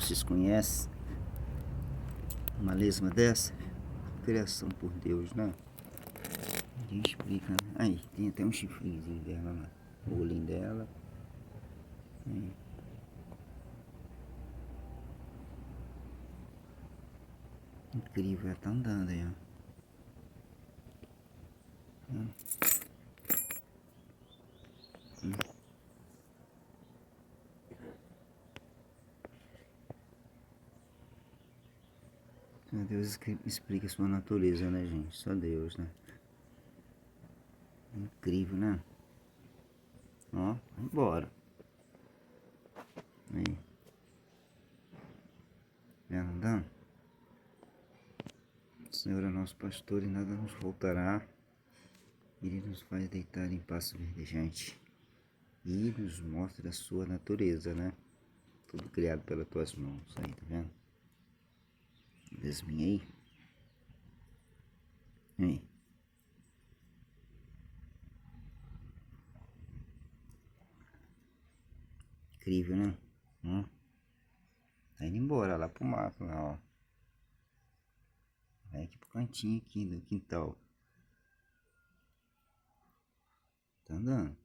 vocês conhecem uma lesma dessa? Criação por Deus, né? Ninguém explica, né? Aí, tem até um chifrezinho dela lá. O olhinho dela. Aí. Incrível, ela tá andando aí, ó. Só Deus que explica a sua natureza, né, gente? Só Deus, né? Incrível, né? Ó, vai embora. Aí. Vendo andando? O Senhor é nosso pastor e nada nos faltará. Ele nos faz deitar em pasto verdejante. E nos mostra a sua natureza, né? Tudo criado pelas tuas mãos. Aí, tá vendo? Lesminha aí. Aí. Incrível, né? Tá indo embora lá pro mato, lá, ó. Vai aqui pro cantinho aqui do quintal. Tá andando.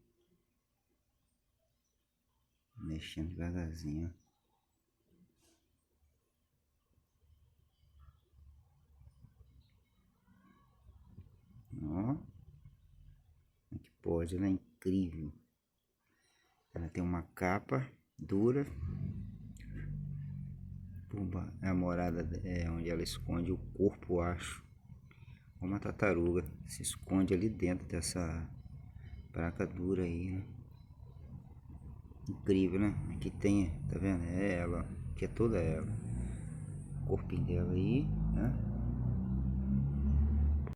Mexendo devagarzinho. Ó. Como é que pode, ela é incrível. Ela tem uma capa dura. É a morada, é onde ela esconde o corpo, acho. Uma tartaruga se esconde ali dentro dessa placa dura aí, né? Incrível, né? Aqui tem, tá vendo? É ela, aqui é toda ela. O corpinho dela aí, né?